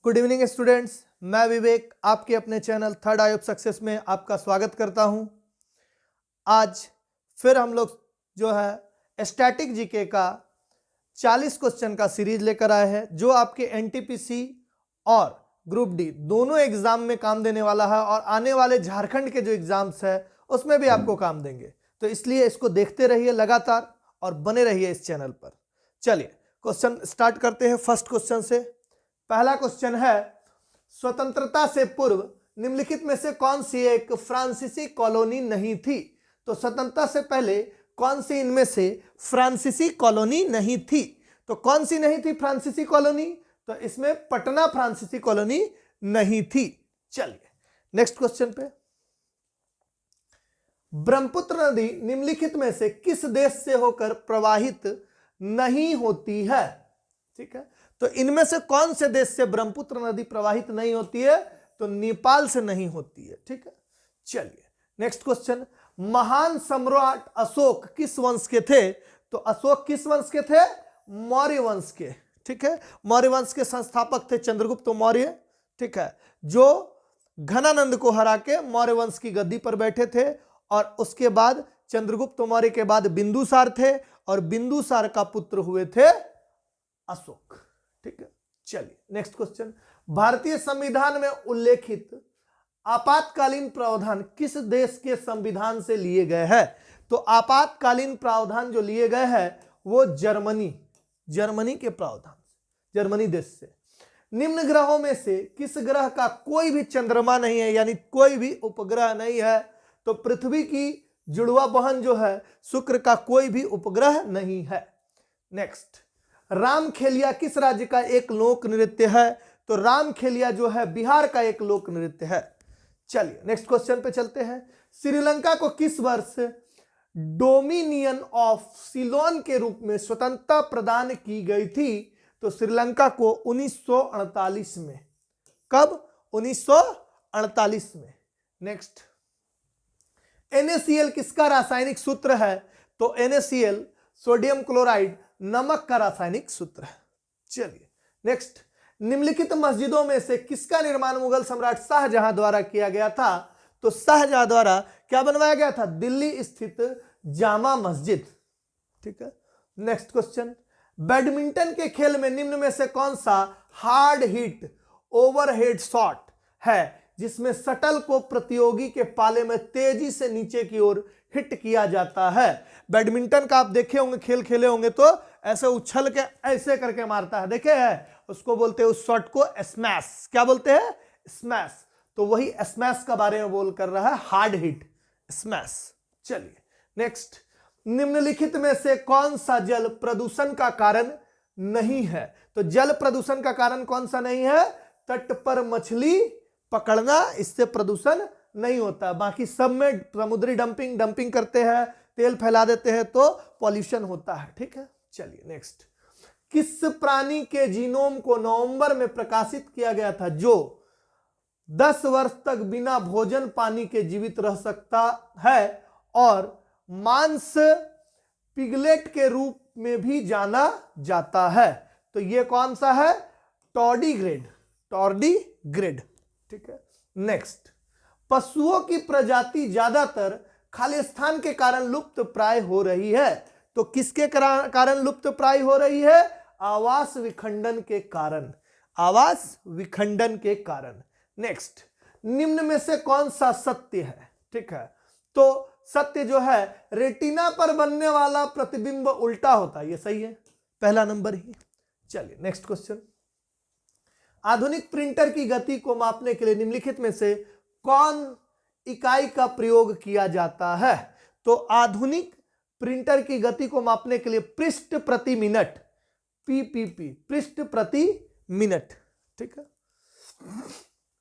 Good evening students, मैं विवेक आपके अपने channel third I of success में आपका स्वागत करता हूं। आज फिर हम लोग जो है स्टैटिक जीके का 40 क्वेश्चन का सीरीज लेकर आए हैं, जो आपके एनटीपीसी और ग्रुप डी दोनों एग्जाम में काम देने वाला है और आने वाले झारखंड के जो एग्जाम्स है उसमें भी आपको काम देंगे। तो इसलिए इसको देखते रहिए लगातार और बने रहिए इस चैनल पर। चलिए क्वेश्चन स्टार्ट करते हैं फर्स्ट क्वेश्चन से। पहला क्वेश्चन है, स्वतंत्रता से पूर्व निम्नलिखित में से कौन सी एक फ्रांसीसी कॉलोनी नहीं थी? तो स्वतंत्रता से पहले कौन सी इनमें से फ्रांसीसी कॉलोनी नहीं थी? तो कौन सी नहीं थी फ्रांसीसी कॉलोनी? तो इसमें पटना फ्रांसीसी कॉलोनी नहीं थी। चलिए नेक्स्ट क्वेश्चन पे। ब्रह्मपुत्र नदी निम्नलिखित में से किस देश से होकर प्रवाहित नहीं होती है? ठीक है, तो इनमें से कौन से देश से ब्रह्मपुत्र नदी प्रवाहित नहीं होती है? तो नेपाल से नहीं होती है। ठीक है, चलिए नेक्स्ट क्वेश्चन। महान सम्राट अशोक किस वंश के थे? तो अशोक किस वंश के थे? मौर्य वंश के। ठीक है, मौर्य वंश के संस्थापक थे चंद्रगुप्त मौर्य। ठीक है, जो घनानंद को हरा के मौर्य वंश की गद्दी पर बैठे थे और उसके बाद चंद्रगुप्त मौर्य के बाद बिंदुसार थे और बिंदुसार का पुत्र हुए थे अशोक। ठीक है, चलिए नेक्स्ट क्वेश्चन। भारतीय संविधान में उल्लेखित आपातकालीन प्रावधान किस देश के संविधान से लिए गए हैं? तो आपातकालीन प्रावधान जो लिए गए हैं वो जर्मनी के प्रावधान, जर्मनी देश से। निम्न ग्रहों में से किस ग्रह का कोई भी चंद्रमा नहीं है, यानी कोई भी उपग्रह नहीं है? तो पृथ्वी की जुड़वा बहन जो है शुक्र का कोई भी उपग्रह नहीं है। नेक्स्ट, रामखेलिया किस राज्य का एक लोक नृत्य है? तो रामखेलिया जो है बिहार का एक लोक नृत्य है। चलिए नेक्स्ट क्वेश्चन पे चलते हैं। श्रीलंका को किस वर्ष डोमिनियन ऑफ सिलोन के रूप में स्वतंत्रता प्रदान की गई थी? तो श्रीलंका को 1948 में। कब? 1948 में। नेक्स्ट, NaCl किसका रासायनिक सूत्र है? तो NaCl सोडियम क्लोराइड नमक का रासायनिक सूत्र है। चलिए नेक्स्ट, निम्नलिखित मस्जिदों में से किसका निर्माण मुगल सम्राट शाहजहां द्वारा किया गया था? तो शाहजहां द्वारा क्या बनवाया गया था? दिल्ली स्थित जामा मस्जिद। ठीक है, नेक्स्ट क्वेश्चन। बैडमिंटन के खेल में निम्न में से कौन सा हार्ड हिट ओवरहेड शॉट है जिसमें शटल को प्रतियोगी के पाले में तेजी से नीचे की ओर हिट किया जाता है? बैडमिंटन का आप देखे होंगे, खेल खेले होंगे तो ऐसे उछल के ऐसे करके मारता है, देखे है? उसको बोलते हैं, उस शॉट को स्मैश। क्या बोलते हैं? स्मैश। तो वही स्मैश का बारे में बोल कर रहा है, हार्ड हिट, स्मैश। चलिए नेक्स्ट, निम्नलिखित में से कौन सा जल प्रदूषण का कारण नहीं है? तो जल प्रदूषण का कारण कौन सा नहीं है? तट पर मछली पकड़ना, इससे प्रदूषण नहीं होता। बाकी सब में समुद्री डंपिंग करते हैं, तेल फैला देते हैं तो पॉल्यूशन होता है। ठीक है, चलिए नेक्स्ट। किस प्राणी के जीनोम को नवंबर में प्रकाशित किया गया था जो 10 वर्ष तक बिना भोजन पानी के जीवित रह सकता है और मांस पिगलेट के रूप में भी जाना जाता है? तो ये कौन सा है? टॉर्डीग्रेड। ठीक है, नेक्स्ट। पशुओं की प्रजाति ज्यादातर खालिस्तान के कारण लुप्त प्राय हो रही है। तो किसके कारण लुप्त प्राय हो रही है? आवास विखंडन के कारण, आवास विखंडन के कारण। नेक्स्ट, निम्न में से कौन सा सत्य है? ठीक है, तो सत्य जो है, रेटिना पर बनने वाला प्रतिबिंब उल्टा होता है। ये सही है, पहला नंबर ही। चलिए नेक्स्ट क्वेश्चन। आधुनिक प्रिंटर की गति को मापने के लिए निम्नलिखित में से कौन इकाई का प्रयोग किया जाता है? तो आधुनिक प्रिंटर की गति को मापने के लिए पृष्ठ प्रति मिनट, PPP, पृष्ठ प्रति मिनट। ठीक है,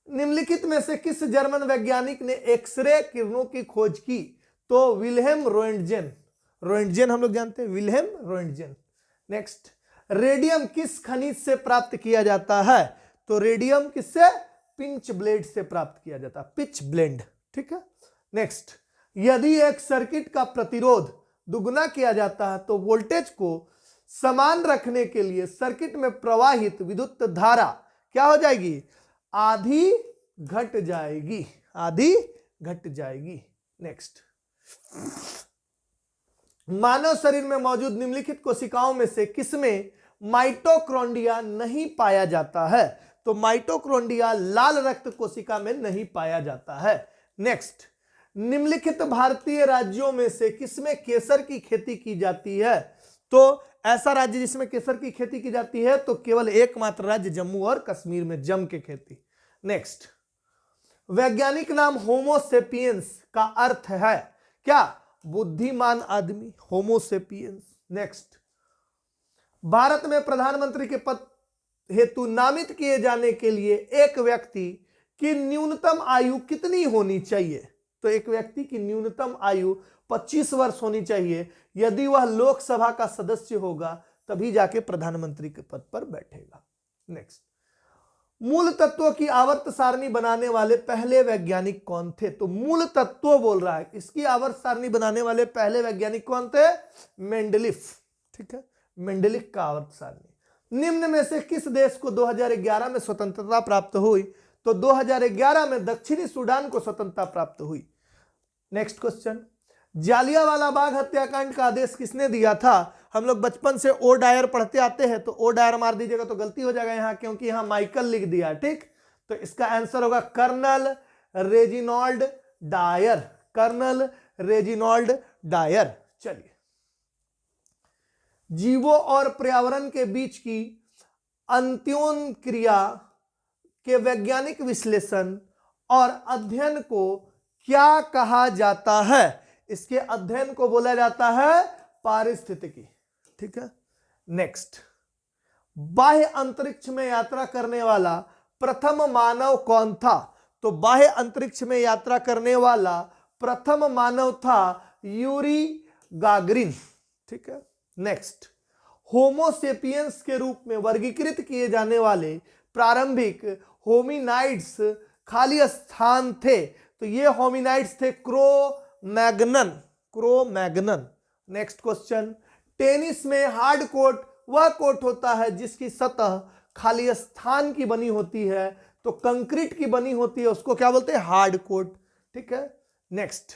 निम्नलिखित में से किस जर्मन वैज्ञानिक ने एक्सरे किरणों की खोज की? तो विल्हेम रोएंटजेन हम लोग जानते हैं, विल्हेम रोएंटजेन। नेक्स्ट, रेडियम किस खनिज से प्राप्त किया जाता है? तो रेडियम किससे? पिंच ब्लेड से प्राप्त किया जाता है, पिच ब्लेंड। ठीक है, नेक्स्ट, यदि एक सर्किट का प्रतिरोध दुगुना किया जाता है तो वोल्टेज को समान रखने के लिए सर्किट में प्रवाहित विद्युत धारा क्या हो जाएगी? आधी घट जाएगी, आधी घट जाएगी। नेक्स्ट, मानव शरीर में मौजूद निम्नलिखित कोशिकाओं में से किसमें माइटोकॉन्ड्रिया नहीं पाया जाता है? तो माइटोकॉन्ड्रिया लाल रक्त कोशिका में नहीं पाया जाता है। नेक्स्ट, निम्नलिखित भारतीय राज्यों में से किसमें केसर की खेती की जाती है? तो ऐसा राज्य जिसमें केसर की खेती की जाती है तो केवल एकमात्र राज्य जम्मू और कश्मीर में जम के खेती। नेक्स्ट, वैज्ञानिक नाम होमोसेपियंस का अर्थ है क्या? बुद्धिमान आदमी, होमोसेपियंस। नेक्स्ट, भारत में प्रधानमंत्री के पद हेतु नामित किए जाने के लिए एक व्यक्ति की न्यूनतम आयु कितनी होनी चाहिए? तो एक व्यक्ति की न्यूनतम आयु 25 वर्ष होनी चाहिए। यदि वह लोकसभा का सदस्य होगा तभी जाके प्रधानमंत्री के पद पर बैठेगा। नेक्स्ट, मूल तत्वों की आवर्त सारणी बनाने वाले पहले वैज्ञानिक कौन थे? तो मूल तत्व बोल रहा है, इसकी आवर्त सारणी बनाने वाले पहले वैज्ञानिक कौन थे? मेंडलीफ। ठीक है, मेंडलीफ का आवर्त सारणी। निम्न में से किस देश को 2011 में स्वतंत्रता प्राप्त हुई? तो 2011 में दक्षिणी सूडान को स्वतंत्रता प्राप्त हुई। नेक्स्ट क्वेश्चन, जालियांवाला बाग हत्याकांड का आदेश किसने दिया था? हम लोग बचपन से ओ डायर पढ़ते आते हैं, तो ओ डायर मार दीजिएगा तो गलती हो जाएगा यहां, क्योंकि यहां माइकल लिख दिया। ठीक, तो इसका आंसर होगा colonel Reginald Dyer, colonel Reginald Dyer. चलिए, जीवों और पर्यावरण के बीच की अंत्योन क्रिया के वैज्ञानिक विश्लेषण और अध्ययन को क्या कहा जाता है? इसके अध्ययन को बोला जाता है पारिस्थितिकी। ठीक है, नेक्स्ट, बाह्य अंतरिक्ष में यात्रा करने वाला प्रथम मानव कौन था? तो बाह्य अंतरिक्ष में यात्रा करने वाला प्रथम मानव था यूरी गागरिन। ठीक है, नेक्स्ट, होमोसेपियंस के रूप में वर्गीकृत किए जाने वाले प्रारंभिक होमिनाइड्स खाली स्थान थे? तो ये होमिनाइड्स थे Cro-Magnon, Cro-Magnon. Next question, tennis में हार्ड कोर्ट वह कोर्ट होता है जिसकी सतह खाली स्थान की बनी होती है, तो कंक्रीट की बनी होती है, उसको क्या बोलते हैं? Hard court. ठीक है, नेक्स्ट,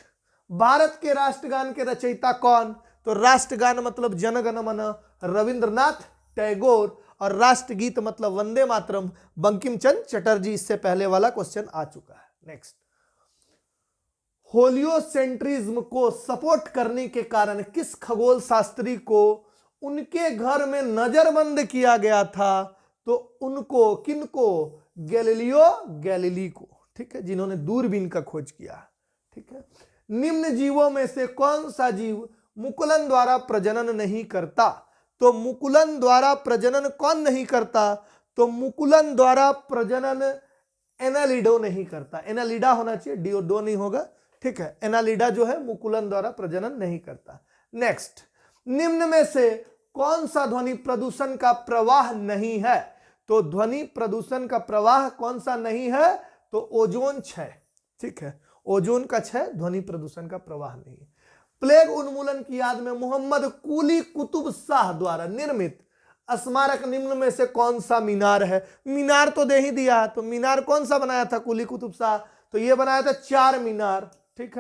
भारत के राष्ट्रगान के रचयिता कौन? तो राष्ट्रगान मतलब जनगण मन रविंद्रनाथ टैगोर, और राष्ट्रगीत मतलब वंदे मातरम बंकिम चंद्र चटर्जी। इससे पहले वाला क्वेश्चन आ चुका है। नेक्स्ट, होलियोसेंट्रिज्म को सपोर्ट करने के कारण किस खगोल शास्त्री को उनके घर में नजरबंद किया गया था? तो उनको, किनको? गैलीलियो गैलीली को। ठीक है, जिन्होंने दूरबीन का खोज किया। ठीक है, निम्न जीवों में से कौन सा जीव मुकुलन द्वारा प्रजनन नहीं करता? तो मुकुलन द्वारा प्रजनन कौन नहीं करता? तो मुकुलन द्वारा प्रजनन एनालिडो नहीं करता। एनालिडा होना चाहिए, डिओडो नहीं होगा। ठीक है, एनालिडा जो है मुकुलन द्वारा प्रजनन नहीं करता। नेक्स्ट, निम्न में से कौन सा ध्वनि प्रदूषण का प्रवाह नहीं है? तो ध्वनि प्रदूषण का प्रवाह कौन सा नहीं है? तो ओजोन क्षय। ठीक है, ओजोन का क्षय ध्वनि प्रदूषण का प्रवाह नहीं है। प्लेग उन्मूलन की याद में मोहम्मद कुली कुतुब शाह द्वारा निर्मित स्मारक निम्न में से कौन सा मीनार है? मीनार तो दे ही दिया, तो मीनार कौन सा बनाया था कुली कुतुब शाह? तो ये बनाया था 4 मीनार। ठीक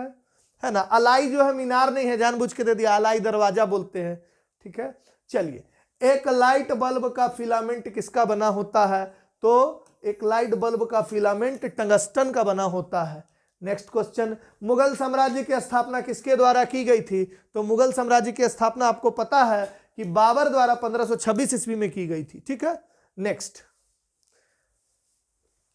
है ना। अलाई जो है मीनार नहीं है, जानबूझ के दे दिया, अलाई दरवाजा बोलते हैं। ठीक है, चलिए, एक लाइट बल्ब का फिलामेंट किसका बना होता है? तो एक लाइट बल्ब का फिलामेंट टंगस्टन का बना होता है। नेक्स्ट क्वेश्चन, मुगल साम्राज्य की स्थापना किसके द्वारा की गई थी? तो मुगल साम्राज्य की स्थापना आपको पता है कि बाबर द्वारा 1526 ईस्वी में की गई थी। ठीक है, नेक्स्ट,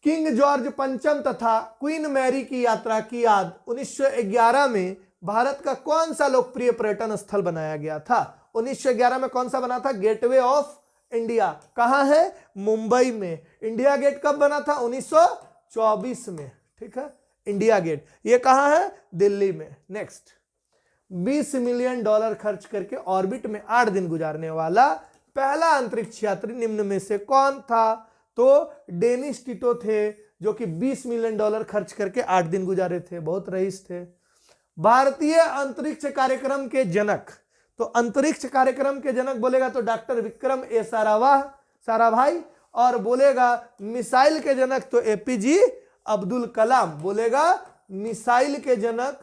किंग जॉर्ज पंचम तथा क्वीन मैरी की यात्रा की याद 1911 में भारत का कौन सा लोकप्रिय पर्यटन स्थल बनाया गया था? 1911 में कौन सा बना था? Gateway of India. कहां है? मुंबई में। इंडिया गेट कब बना था? 1924 में। ठीक है, इंडिया गेट ये कहां है? दिल्ली में। नेक्स्ट, $20 मिलियन खर्च करके ऑर्बिट में 8 दिन गुजारने वाला पहला अंतरिक्ष यात्री निम्न में से कौन था? तो डेनिस टिटो थे, जो कि $20 मिलियन खर्च करके 8 दिन गुजारे थे, बहुत रईस थे। भारतीय अंतरिक्ष कार्यक्रम के जनक, तो अंतरिक्ष कार्यक्रम के जनक बोलेगा तो डॉक्टर विक्रम ए साराभाई, और बोलेगा मिसाइल के जनक तो एपीजे अब्दुल कलाम, बोलेगा मिसाइल के जनक,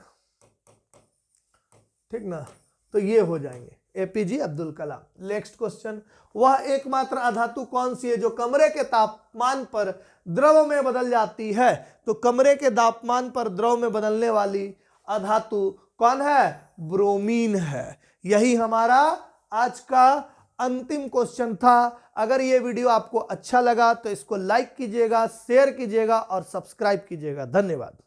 ठीक ना, तो ये हो जाएंगे APJ Abdul Kalam. Next question, वह एकमात्र अधातु कौन सी है जो कमरे के तापमान पर द्रव में बदल जाती है? तो कमरे के तापमान पर द्रव में बदलने वाली अधातु कौन है? ब्रोमीन है। यही हमारा आज का अंतिम क्वेश्चन था। अगर ये वीडियो आपको अच्छा लगा तो इसको लाइक कीजिएगा, शेयर कीजिएगा और सब्सक्राइब कीजिएगा। धन्यवाद।